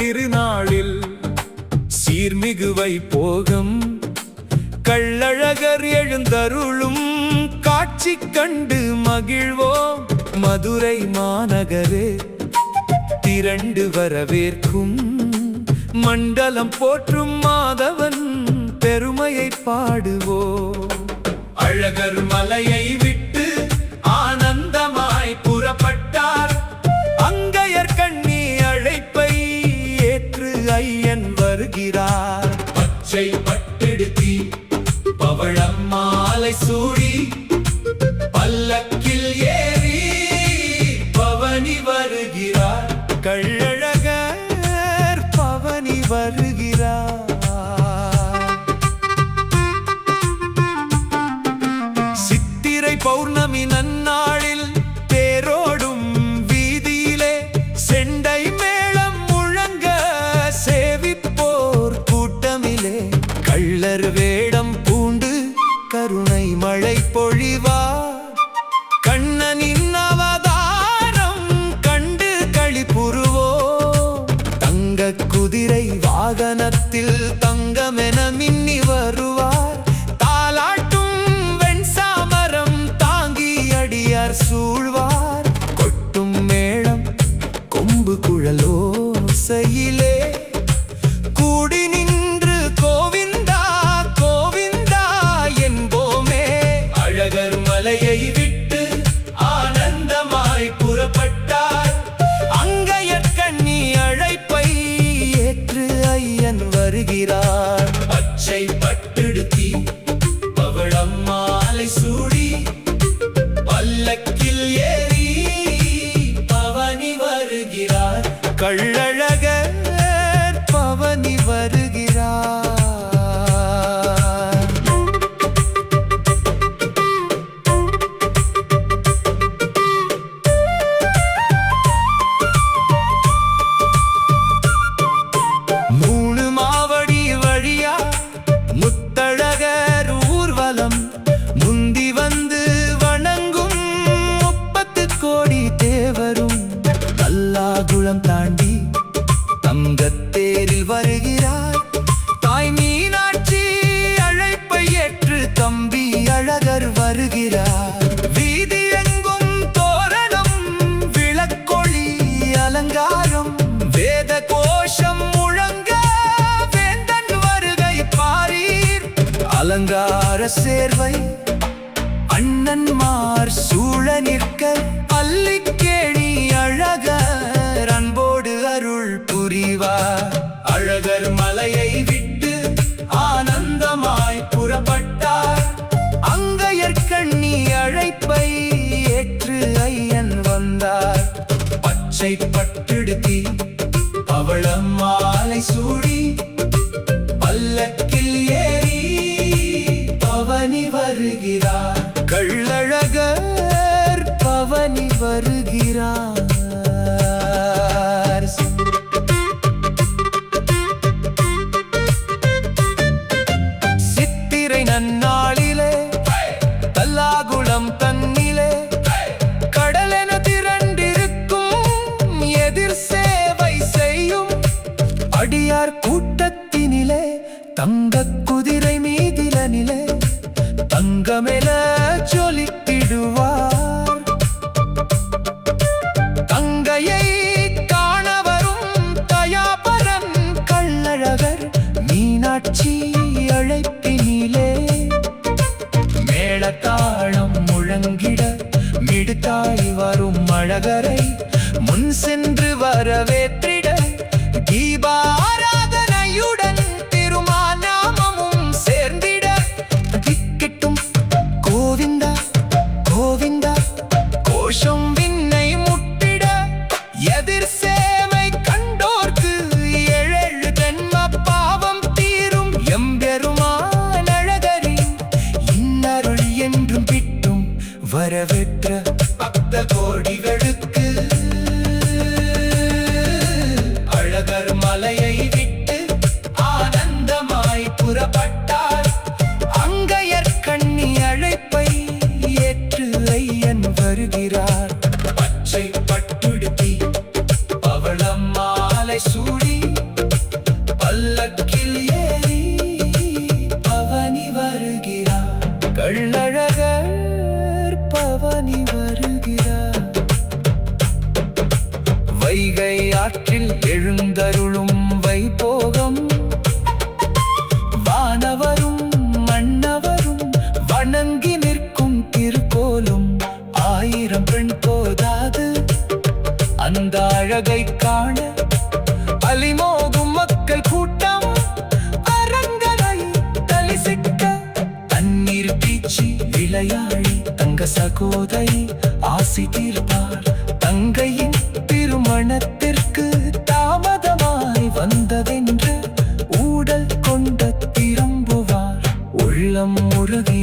திருநாளில் சீர்மிகுவை போகம் கள்ளழகர் எழுந்தருளும் காட்சி கண்டு மகிழ்வோம். மதுரை மாநகரே திரண்டு வரவேற்கும் மண்டலம் போற்றும் மாதவன் பெருமையை பாடுவோம். அழகர் மலையை விட்டு ஆனந்தமாய் புறப்பட்டார். அங்கையர் கண்ணி அழைப்பை ஏற்று ஐயன் வருகிறார். பச்சை பட்டெடுத்தி பவழம் மாலை சூடி பல்லக்கில் ஏறி பவனி வருகிறார். கள்ளழகர் பவனி வருகிறார். சித்திரை பௌர்ணமி நன்னாளில் தேரோடும் வீதியிலே செண்டை மேளம் முழங்க சேவிப்போர் கூட்டமிலே கள்ளர் வேடம் பூண்டு கருணை மழை பொழிவார். கண்ணனின் அவதாரம் கண்டு களிப்புறுவோம். தங்க குதிரை வாகனத்தில் தங்கமென மின்னி வருவார். தாலாட்டும் வெண்சாமரம் தாங்கி அடியார் சூழ்வார். கொட்டும் மேளம் கொம்பு குழலோசையிலே கூடி நின்று கோவிந்தா கோவிந்தா என்போமே. அழகர் மலையை விட்டு ஆனந்தமாய் புறப்பட்டார். அங்கையர் கண்ணி அழைப்பை ஏற்று ஐயன் வருகிறார். பச்சை பட்டெடுத்தி பவளம் மாலை சூடி பல்லக்கில் ஏறி பவனி வருகிறார். கள்ளழகர் பவனி வருகிறார். மூணு மாவடி வழியா முத்தழகர் ஊர்வலம் முந்தி வந்து வணங்கும் 30 கோடி தேவரும் கல்லாகுளம் தாண்டி தங்கத்தேரில் வருகிறார். தாய் மீனாட்சி அழைப்பை ஏற்று தம்பி அழகர் வருகிறார். வீதி எங்கும் தோரணம் விளக்கொளி அலங்காரம் வேத கோஷம் முழங்க வேந்தன் வருகை பாரீர். அலங்கார சேர்வை அண்ணன்மார் சூழ நிற்க அல்லிக்கேணி அழகர் அன்போடு அருள் புரிவார். அழகர் மலையை விட்டு ஆனந்தமாய் புறப்பட்டார். அங்கையர் கண்ணி அழைப்பை ஏற்று ஐயன் வந்தார். பச்சை பட்டெடுத்தி பவளம் மாலை சூடி பல்லக்கில் ஏறி பவனி வருகிறார். கள்ளழகர் பவனி வருகிறார். சித்திரை நன்னாளிலே தல்லாகுளம் தன்னிலே கடலென திரண்டிருக்கும் எதிர் சேவை செய்யும் அடியார் கூட்டத்தினிலே தங்க குதிரை மீதிலனிலே தங்கமென ஜொலித்திடுவார். தங்கையை காண வரும் தயாபரன் கள்ளழகர் மீனாட்சி அழைப்பினிலே மேளதாளம் முழங்கிட மிடுத்தாய் வரும் அழகரை முன் சென்று வரவேற்றிட தீபாராதனையுடன் திருமாநாமமும் சேர்ந்திட திக்கெட்டும் கோவிந்தா கோவிந்தா கோஷம் விண்ணை முட்டிட எதிர் சேவை கண்டோர்க்கு 7 ஜென்ம பாவம் தீரும் நிறைவேற்ற பக்த கோடிகளுக்கு அழகர் மலையை விட்டு ஆனந்தமாய் புறப்பட்டார். அங்கையர் கண்ணி அழைப்பை ஏற்று ஐயன் வருகிறார். பச்சை பட்டுடுத்தி பவளம் மாலை சூடி பல்லக்கில் ஏறி பவனி வருகிறார். கள்ளழகர் பவனி வருகிறார். வைகை ஆற்றில் எழுந்தருளும் வைபோகம் வானவரும் மன்னவரும் வணங்கி நிற்கும் திருக்கோலும். 1000 பெண் போதாது அந்த அழகை காண அலிமோதும் மக்கள் கூட்டம் அரங்கனை தலிசிக்க. தண்ணீர் பீச்சி விளையாடி தங்க சகோதரி ஆசி தீர்ப்பார். தங்கையின் திருமணத்திற்கு தாமதமாய் வந்ததென்று ஊடல் கொண்ட திரும்புவார். உள்ளம் உருகி